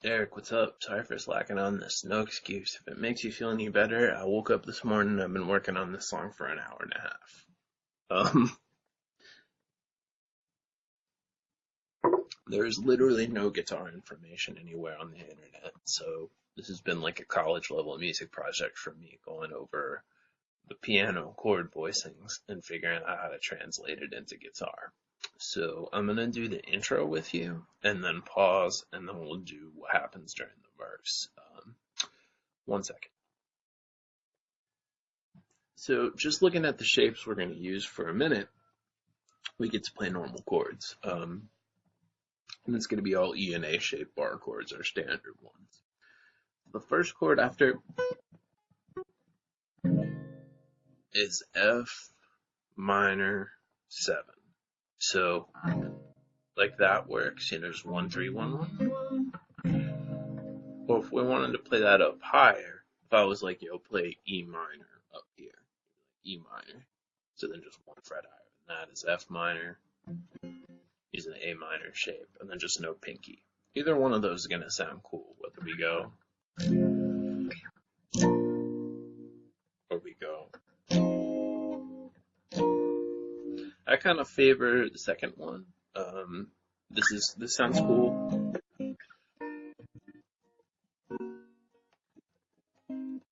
Eric, what's up? Sorry for slacking on this. No excuse. If it makes you feel any better, I woke up this morning and I've been working on this song for an hour and a half. There's literally no guitar information anywhere on the internet, so this has been like a college level music project for me, going over the piano chord voicings and figuring out how to translate it into guitar. So I'm gonna do the intro with you, and then pause, and then we'll do what happens during the verse. 1 second. So just looking at the shapes we're going to use for a minute, we get to play normal chords. And it's going to be all E and A shaped bar chords, our standard ones. The first chord after is F minor 7. So like that works. There's 1 3 1 1. Well, if we wanted to play that up higher, if I was like, play E minor up here, E minor. So then just 1 fret higher than that is F minor. Using an A minor shape, and then just no pinky. Either one of those is going to sound cool, whether we go or we go. I kind of favor the second one. This sounds cool.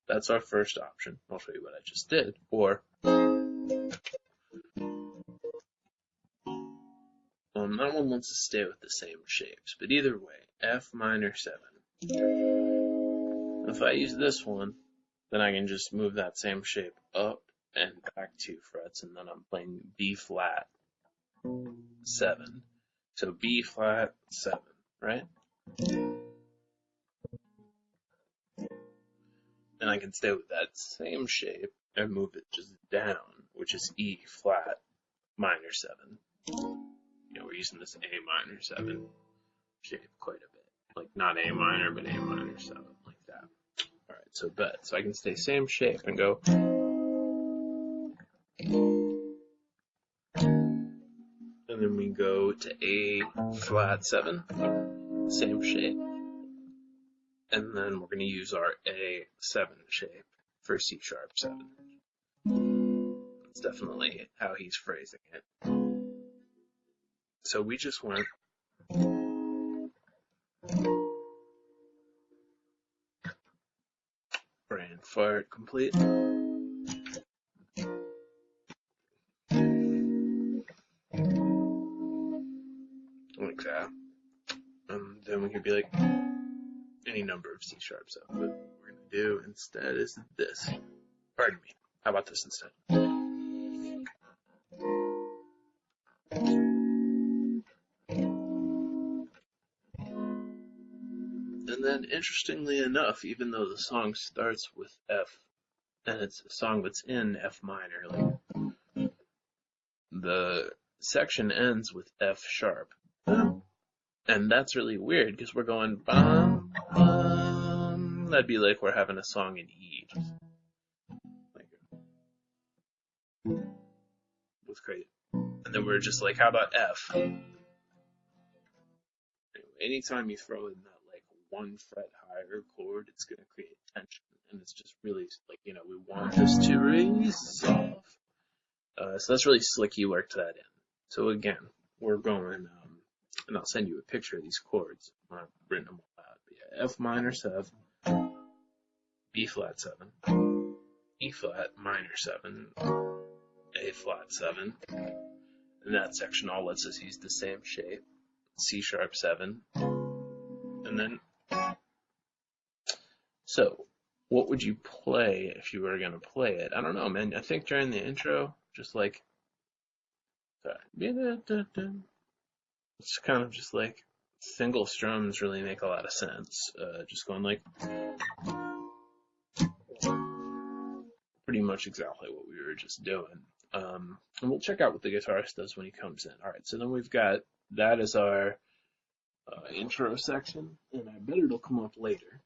That's our first option. I'll show you what I just did. Or that one wants to stay with the same shapes, but either way, F minor 7. If I use this one, then I can just move that same shape up and back 2 frets, and then I'm playing B flat 7. So B flat 7, right? And I can stay with that same shape and move it just down, which is E flat minor 7. We're using this A minor 7 shape quite a bit. Like not A minor, but A minor 7, like that. Alright, so bet. So I can stay same shape and go. And then we go to A flat 7, same shape. And then we're going to use our A7 shape for C sharp 7. That's definitely how he's phrasing it. So we just went brain fart complete. Like that. And then we could be like any number of C sharp 7. But what we're going to do instead is this. Pardon me. How about this instead? And then, interestingly enough, even though the song starts with F, and it's a song that's in F minor, like, the section ends with F sharp. And that's really weird, because we're going bum, bum. That'd be like we're having a song in E. That's great. And then we're just like, how about F? Anyway, anytime you throw in that 1 fret higher chord, it's going to create tension, and it's just really like, we want this to resolve. So that's really slick. He worked that in. So again, we're going, and I'll send you a picture of these chords. I've written them all out. But yeah, F minor 7, B flat 7, E flat minor 7, A flat 7. And that section all lets us use the same shape. C sharp 7, and then. So, what would you play if you were going to play it? I don't know, man. I think during the intro, just like, it's kind of just like single strums really make a lot of sense. Just going like, pretty much exactly what we were just doing. And we'll check out what the guitarist does when he comes in. All right, so then we've got that as our intro section, and I bet it'll come up later.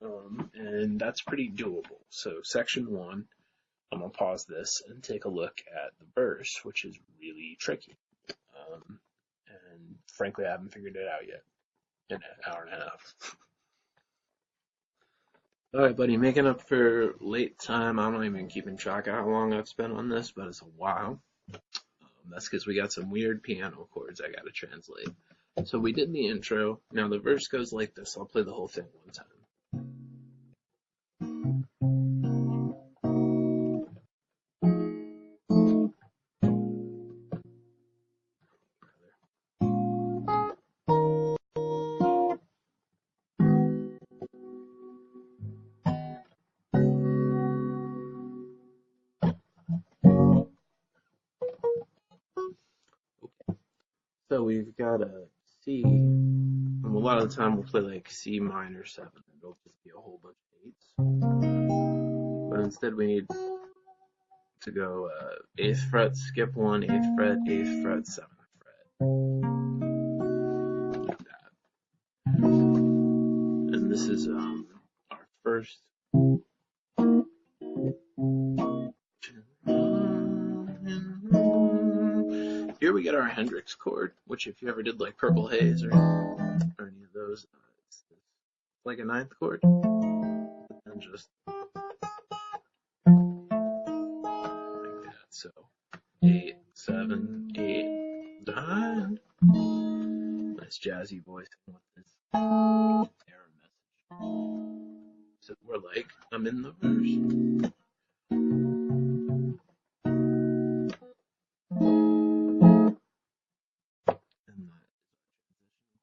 And that's pretty doable. So section 1, I'm going to pause this and take a look at the verse, which is really tricky. And frankly, I haven't figured it out yet in an hour and a half. All right, buddy, making up for late time. I'm not even keeping track of how long I've spent on this, but it's a while. That's because we got some weird piano chords I gotta translate. So we did the intro. Now the verse goes like this. I'll play the whole thing one time. So we've got a C, and a lot of the time we'll play like C minor 7. It'll just be a whole bunch of eights. But instead we need to go 8th fret, skip 1, 8th fret, 8th fret, 7th fret. Like that. And this is our first. Here we get our Hendrix chord, which if you ever did like Purple Haze or any of those, it's like a 9th chord, and just like that. So 8, 7, 8, 9. Nice jazzy voice with this error message. So we're like, I'm in the verse. And that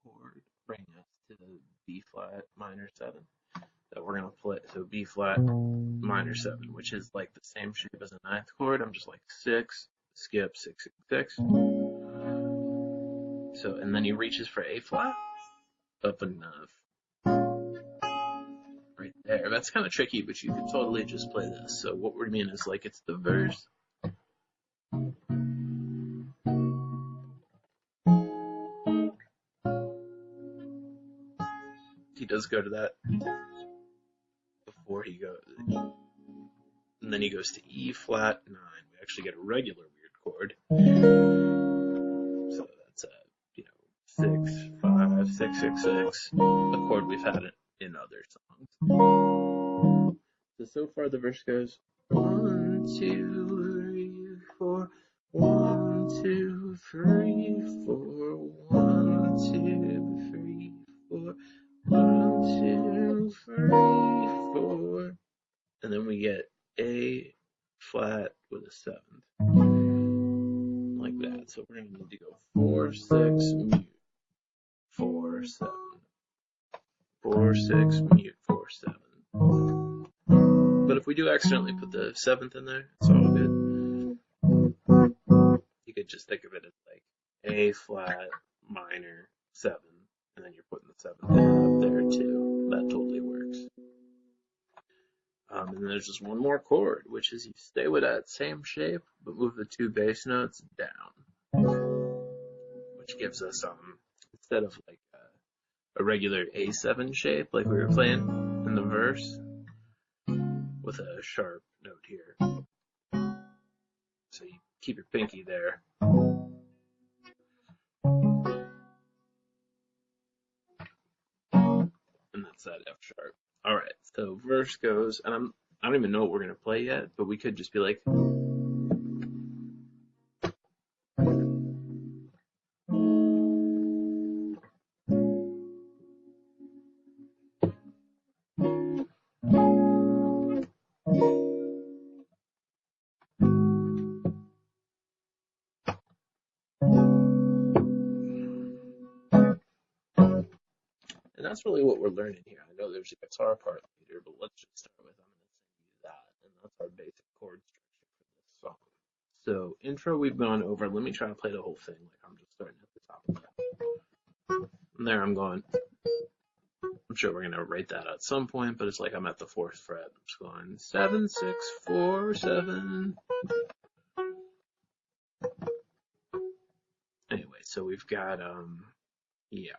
chord bring us to the B flat minor 7 that we're gonna play. So B flat minor 7, which is like the same shape as a 9th chord. I'm just like 6, skip 6, 6, 6. So and then he reaches for A flat, up enough. Right there. That's kind of tricky, but you could totally just play this. So what we mean is like it's the verse. He does go to that before he goes, and then he goes to E flat 9. We actually get a regular weird chord. So that's a 6, 5, 6, 6, 6. A chord we've had in other songs. So far the verse goes 1, 2, 3, 4. 1, 2, 3, 4. 1, 2, 3, 4. 1, 2, 3, 4. And then we get A flat with a 7th. Like that. So we're going to need to go 4, 6, mute, 4, 7. 4, 6, mute, 4, 7. But if we do accidentally put the 7th in there, it's all good. You could just think of it as like A flat minor 7, and then you're putting the 7th up there too. That totally works. And then there's just one more chord, which is you stay with that same shape, but move the 2 bass notes down, which gives us instead of like a regular A7 shape like we were playing in the verse, with a sharp note here. So you keep your pinky there. And that's that F sharp. Alright, so verse goes, and I don't even know what we're gonna play yet, but we could just be like, and that's really what we're learning here. I know there's a guitar part later, but let's just start with, I'm gonna send you that, and that's our basic chord structure for this song. So intro we've gone over. Let me try to play the whole thing like I'm just starting at the top of that. And there I'm going. I'm sure we're gonna write that at some point, but it's like I'm at the 4th fret. I'm just going 7, 6, 4, 7. Anyway, so we've got our yeah.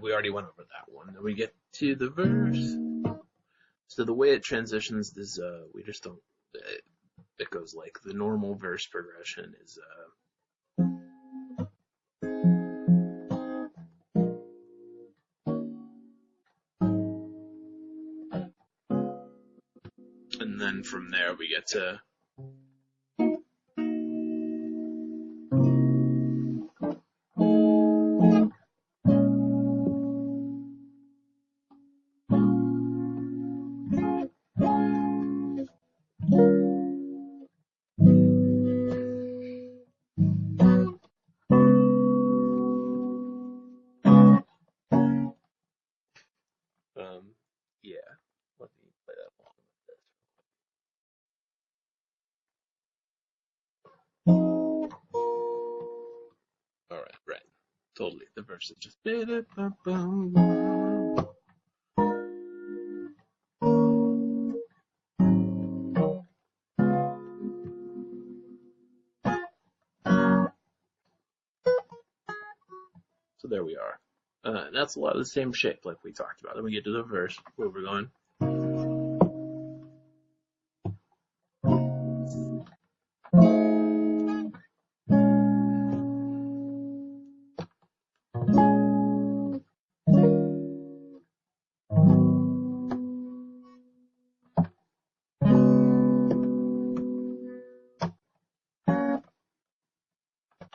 we already went over that one. Then we get to the verse. So the way it transitions is, we just don't, it goes like the normal verse progression is, and then from there we get to, yeah, let me play that along with this. Alright, right. Totally. The verse is just. So there we are. That's a lot of the same shape like we talked about. Then we get to the verse where we're going.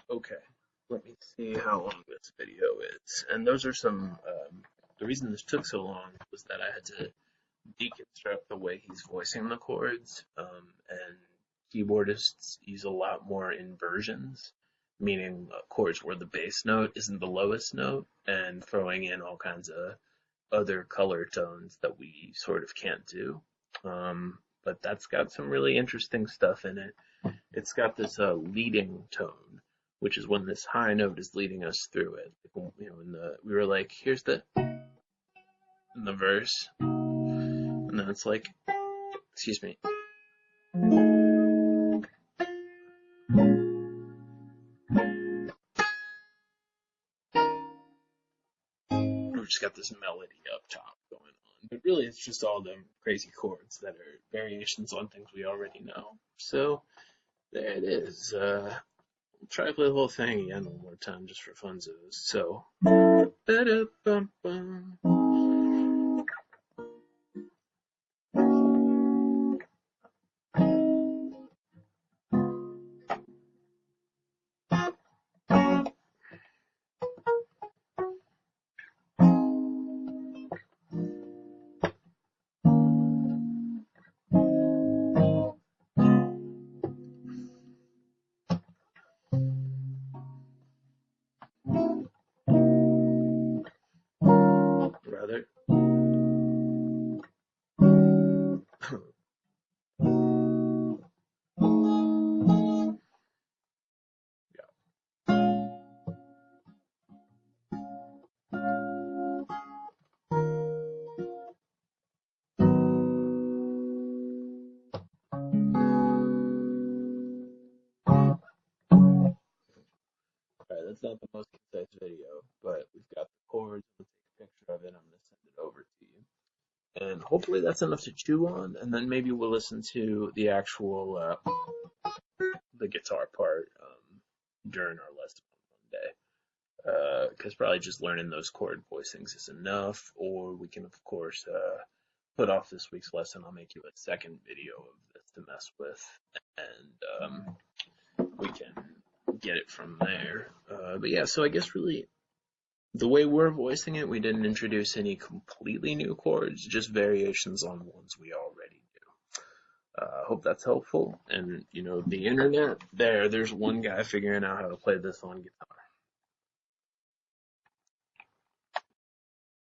Okay, let me see how long this video is. And those are some, the reason this took so long was that I had to deconstruct the way he's voicing the chords, and keyboardists use a lot more inversions, meaning chords where the bass note isn't the lowest note, and throwing in all kinds of other color tones that we sort of can't do. But that's got some really interesting stuff in it. It's got this leading tone, which is when this high note is leading us through it. You know, we were like, here's the in the verse, and then it's like, excuse me. We've just got this melody up top going on. But really, it's just all them crazy chords that are variations on things we already know. So, there it is. Try to play the whole thing again one more time just for funzos. So, ba-da-bum-bum. Rather. Alright, that's not the most concise video, but we've got the chords. We'll take a picture of it. I'm going to send it over to you. And hopefully that's enough to chew on, and then maybe we'll listen to the actual, the guitar part during our lesson one day. Because probably just learning those chord voicings is enough, or we can, of course, put off this week's lesson. I'll make you a second video of this to mess with, and we can get it from there. But yeah, so I guess really the way we're voicing it, we didn't introduce any completely new chords, just variations on ones we already do. Hope that's helpful. And, you know, the internet, there's one guy figuring out how to play this on guitar.